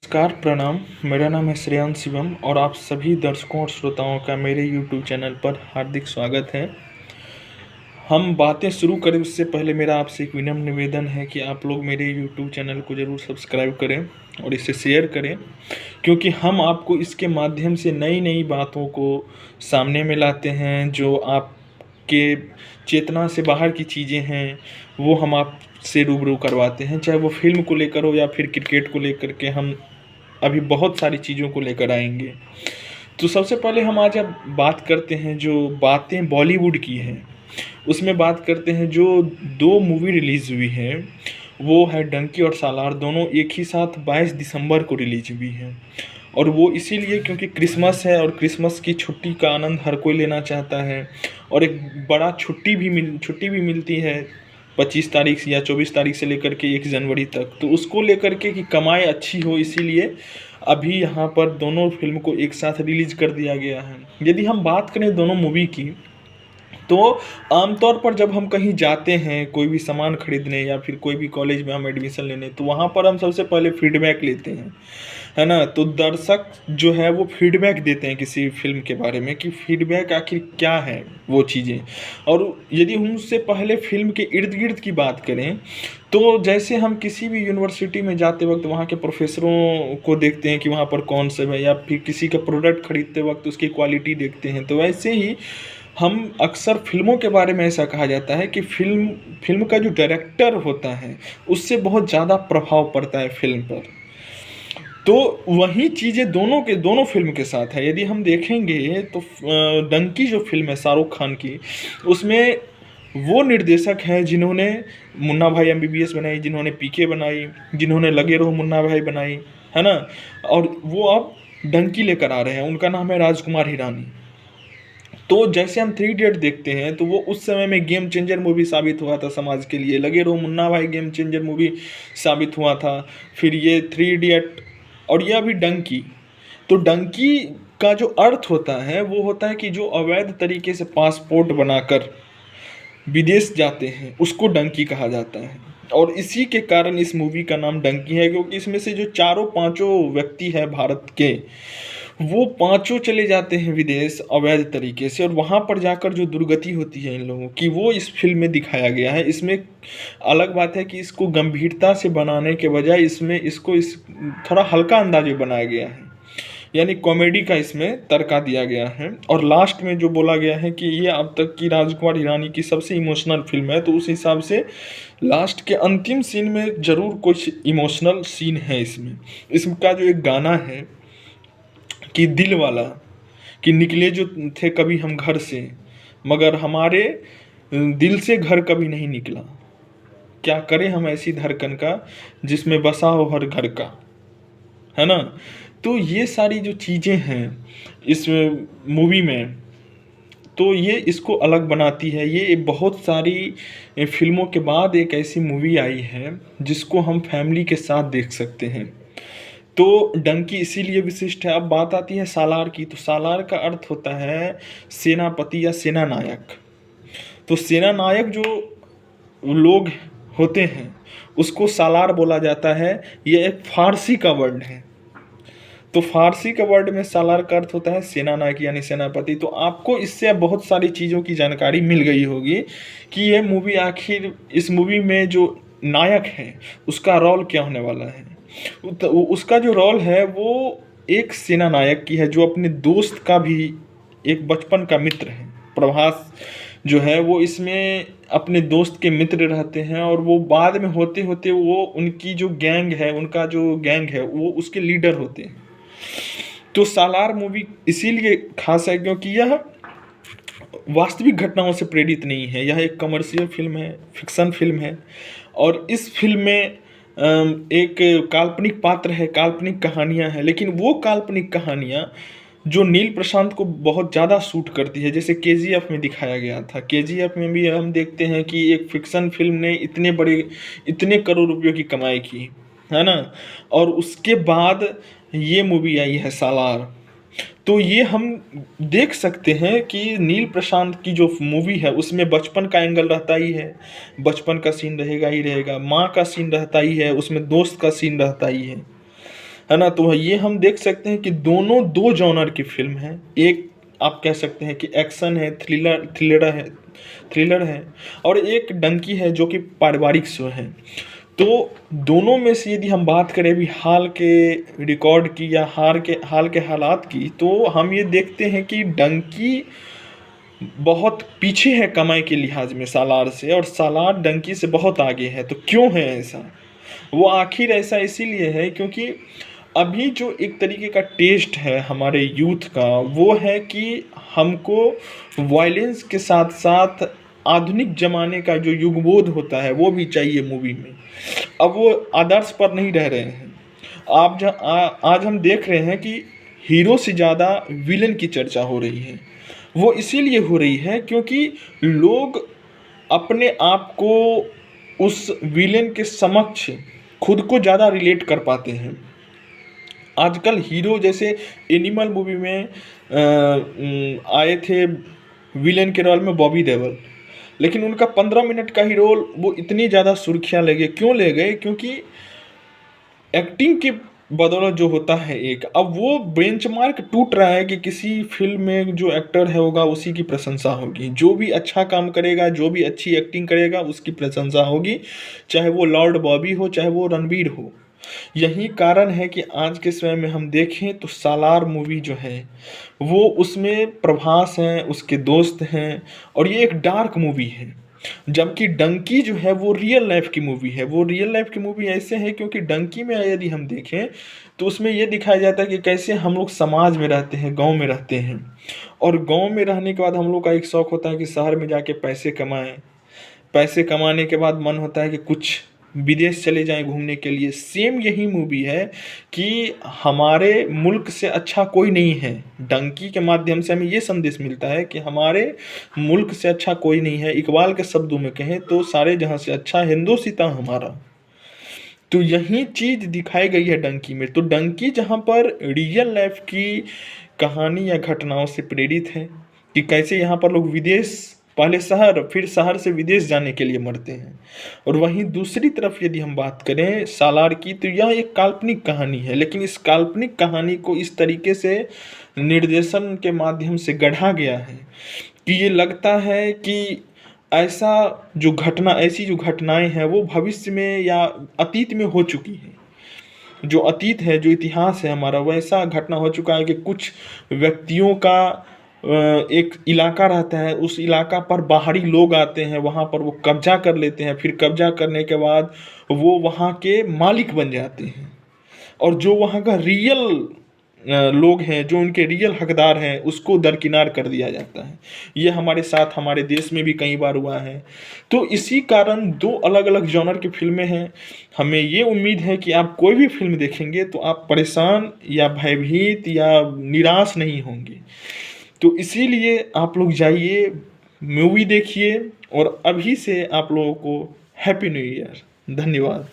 नमस्कार, प्रणाम। मेरा नाम है श्रेयांश शिवम और आप सभी दर्शकों और श्रोताओं का मेरे यूट्यूब चैनल पर हार्दिक स्वागत है। हम बातें शुरू करें उससे पहले मेरा आपसे एक विनम्र निवेदन है कि आप लोग मेरे यूट्यूब चैनल को ज़रूर सब्सक्राइब करें और इसे शेयर करें, क्योंकि हम आपको इसके माध्यम से नई नई बातों को सामने में लाते हैं। जो आपके चेतना से बाहर की चीज़ें हैं वो हम आपसे रूबरू करवाते हैं, चाहे वो फिल्म को लेकर हो या फिर क्रिकेट को लेकर के। हम अभी बहुत सारी चीज़ों को लेकर आएंगे। तो सबसे पहले हम आज अब बात करते हैं जो बातें बॉलीवुड की हैं, उसमें बात करते हैं जो दो मूवी रिलीज़ हुई हैं। वो है डंकी और सालार, दोनों एक ही साथ 22 दिसंबर को रिलीज हुई हैं। और वो इसीलिए क्योंकि क्रिसमस है और क्रिसमस की छुट्टी का आनंद हर कोई लेना चाहता है। और एक बड़ा छुट्टी भी मिलती है 25 तारीख या 24 तारीख से लेकर के 1 जनवरी तक। तो उसको लेकर के कि कमाई अच्छी हो, इसीलिए अभी यहाँ पर दोनों फिल्म को एक साथ रिलीज कर दिया गया है। यदि हम बात करें दोनों मूवी की, तो आमतौर पर जब हम कहीं जाते हैं कोई भी सामान खरीदने या फिर कोई भी कॉलेज में हम एडमिशन लेने, तो वहाँ पर हम सबसे पहले फीडबैक लेते हैं, है ना। तो दर्शक जो है वो फीडबैक देते हैं किसी फिल्म के बारे में कि फीडबैक आखिर क्या है वो चीज़ें। और यदि हम उससे पहले फिल्म के इर्द गिर्द की बात करें, तो जैसे हम किसी भी यूनिवर्सिटी में जाते वक्त वहाँ के प्रोफेसरों को देखते हैं कि वहाँ पर कौन सा है, या फिर किसी का प्रोडक्ट खरीदते वक्त उसकी क्वालिटी देखते हैं, तो वैसे ही हम अक्सर फिल्मों के बारे में ऐसा कहा जाता है कि फिल्म का जो डायरेक्टर होता है उससे बहुत ज़्यादा प्रभाव पड़ता है फिल्म पर। तो वही चीज़ें दोनों फिल्म के साथ है। यदि हम देखेंगे तो डंकी जो फिल्म है शाहरुख खान की, उसमें वो निर्देशक हैं जिन्होंने मुन्ना भाई एमबीबीएस बनाई, जिन्होंने पीके बनाई, जिन्होंने लगे रहो मुन्ना भाई बनाई, है ना। और वो अब डंकी लेकर आ रहे हैं, उनका नाम है राजकुमार हिरानी। तो जैसे हम 3 इडियट देखते हैं तो वो उस समय में गेम चेंजर मूवी साबित हुआ था समाज के लिए। लगे रहो मुन्ना भाई गेम चेंजर मूवी साबित हुआ था। फिर ये 3 इडियट और ये अभी डंकी। तो डंकी का जो अर्थ होता है वो होता है कि जो अवैध तरीके से पासपोर्ट बनाकर विदेश जाते हैं उसको डंकी कहा जाता है। और इसी के कारण इस मूवी का नाम डंकी है, क्योंकि इसमें से जो चारों पांचों व्यक्ति हैं भारत के, वो पांचों चले जाते हैं विदेश अवैध तरीके से। और वहाँ पर जाकर जो दुर्गति होती है इन लोगों की, वो इस फिल्म में दिखाया गया है। इसमें अलग बात है कि इसको गंभीरता से बनाने के बजाय इसमें इस थोड़ा हल्का अंदाज में बनाया गया है, यानी कॉमेडी का इसमें तड़का दिया गया है। और लास्ट में जो बोला गया है कि ये अब तक की राजकुमार हिरानी की सबसे इमोशनल फिल्म है, तो उस हिसाब से लास्ट के अंतिम सीन में ज़रूर कुछ इमोशनल सीन है इसका जो एक गाना है कि दिल वाला, कि निकले जो थे कभी हम घर से, मगर हमारे दिल से घर कभी नहीं निकला, क्या करें हम ऐसी धड़कन का जिसमें बसा हो हर घर का, है ना। तो ये सारी जो चीज़ें हैं इस मूवी में, तो ये इसको अलग बनाती है। ये बहुत सारी फिल्मों के बाद एक ऐसी मूवी आई है जिसको हम फैमिली के साथ देख सकते हैं। तो डंकी इसीलिए विशिष्ट है। अब बात आती है सालार की। तो सालार का अर्थ होता है सेनापति या सेना नायक। तो सेना नायक जो लोग होते हैं उसको सालार बोला जाता है। ये एक फारसी का वर्ड है। तो फारसी का वर्ड में सालार का अर्थ होता है सेना नायक यानी सेनापति। तो आपको इससे बहुत सारी चीज़ों की जानकारी मिल गई होगी कि ये मूवी आखिर इस मूवी में जो नायक है उसका रोल क्या होने वाला है। तो उसका जो रोल है वो एक सेना नायक की है, जो अपने दोस्त का भी एक बचपन का मित्र है। प्रभास जो है वो इसमें अपने दोस्त के मित्र रहते हैं, और वो बाद में होते होते वो उनकी जो गैंग है, उनका जो गैंग है वो उसके लीडर होते हैं। तो सालार मूवी इसीलिए खास है क्योंकि यह वास्तविक घटनाओं से प्रेरित नहीं है। यह एक कमर्शियल फिल्म है, फिक्शन फिल्म है। और इस फिल्म में एक काल्पनिक पात्र है, काल्पनिक कहानियां हैं, लेकिन वो काल्पनिक कहानियां जो नील प्रशांत को बहुत ज़्यादा सूट करती है, जैसे केजीएफ में दिखाया गया था। केजीएफ में भी हम देखते हैं कि एक फिक्शन फिल्म ने इतने करोड़ रुपयों की कमाई की, है ना। और उसके बाद ये मूवी आई है सालार। तो ये हम देख सकते हैं कि नील प्रशांत की जो मूवी है उसमें बचपन का एंगल रहता ही है, बचपन का सीन रहेगा ही रहेगा, माँ का सीन रहता ही है, उसमें दोस्त का सीन रहता ही है है ना। तो ये हम देख सकते हैं कि दोनों दो जॉनर की फिल्म है। एक आप कह सकते हैं कि एक्शन है, थ्रिलर है, और एक डंकी है जो कि पारिवारिक शो है। तो दोनों में से यदि हम बात करें अभी हाल के रिकॉर्ड की या हाल के हालात की, तो हम ये देखते हैं कि डंकी बहुत पीछे है कमाई के लिहाज में सालार से, और सालार डंकी से बहुत आगे है। तो क्यों है ऐसा? वो आखिर ऐसा इसीलिए है क्योंकि अभी जो एक तरीके का टेस्ट है हमारे यूथ का, वो है कि हमको वायलेंस के साथ साथ आधुनिक ज़माने का जो युगबोध होता है वो भी चाहिए मूवी में। अब वो आदर्श पर नहीं रह रहे हैं। आज हम देख रहे हैं कि हीरो से ज़्यादा विलन की चर्चा हो रही है। वो इसीलिए हो रही है क्योंकि लोग अपने आप को उस विलेन के समक्ष खुद को ज़्यादा रिलेट कर पाते हैं। आजकल हीरो जैसे एनिमल मूवी में आए थे विलेन के रोल में बॉबी देओल, लेकिन उनका 15 मिनट का ही रोल वो इतनी ज़्यादा सुर्खियाँ ले गए। क्यों ले गए? क्योंकि एक्टिंग की बदौलत जो होता है एक, अब वो बेंचमार्क टूट रहा है कि किसी फिल्म में जो एक्टर है होगा उसी की प्रशंसा होगी। जो भी अच्छा काम करेगा, जो भी अच्छी एक्टिंग करेगा उसकी प्रशंसा होगी, चाहे वो लॉर्ड बॉबी हो, चाहे वो रणबीर हो। यही कारण है कि आज के समय में हम देखें तो सालार मूवी जो है वो, उसमें प्रभास हैं, उसके दोस्त हैं, और ये एक डार्क मूवी है। जबकि डंकी जो है वो रियल लाइफ की मूवी है। वो रियल लाइफ की मूवी ऐसे है क्योंकि डंकी में यदि हम देखें तो उसमें ये दिखाया जाता है कि कैसे हम लोग समाज में रहते हैं, गांव में रहते हैं, और गांव में रहने के बाद हम लोग का एक शौक होता है कि शहर में जाके पैसे कमाएं। पैसे कमाने के बाद मन होता है कि कुछ विदेश चले जाएं घूमने के लिए। सेम यही मूवी है कि हमारे मुल्क से अच्छा कोई नहीं है। डंकी के माध्यम से हमें ये संदेश मिलता है कि हमारे मुल्क से अच्छा कोई नहीं है। इकबाल के शब्दों में कहें तो सारे जहां से अच्छा हिंदुस्तान हमारा। तो यही चीज दिखाई गई है डंकी में। तो डंकी जहां पर रियल लाइफ की कहानी या घटनाओं से प्रेरित है कि कैसे यहाँ पर लोग विदेश, पहले शहर, फिर शहर से विदेश जाने के लिए मरते हैं। और वहीं दूसरी तरफ यदि हम बात करें सालार की, तो यह एक काल्पनिक कहानी है, लेकिन इस काल्पनिक कहानी को इस तरीके से निर्देशन के माध्यम से गढ़ा गया है कि ये लगता है कि ऐसी जो घटनाएं हैं वो भविष्य में या अतीत में हो चुकी हैं। जो अतीत है, जो इतिहास है हमारा, वैसा घटना हो चुका है कि कुछ व्यक्तियों का एक इलाका रहता है, उस इलाका पर बाहरी लोग आते हैं, वहाँ पर वो कब्जा कर लेते हैं, फिर कब्जा करने के बाद वो वहाँ के मालिक बन जाते हैं, और जो वहाँ का रियल लोग हैं, जो उनके रियल हकदार हैं, उसको दरकिनार कर दिया जाता है। ये हमारे साथ हमारे देश में भी कई बार हुआ है। तो इसी कारण दो अलग अलग जॉनर की फिल्में हैं। हमें ये उम्मीद है कि आप कोई भी फिल्म देखेंगे तो आप परेशान या भयभीत या निराश नहीं होंगे। तो इसीलिए आप लोग जाइए, मूवी देखिए, और अभी से आप लोगों को हैप्पी न्यू ईयर। धन्यवाद।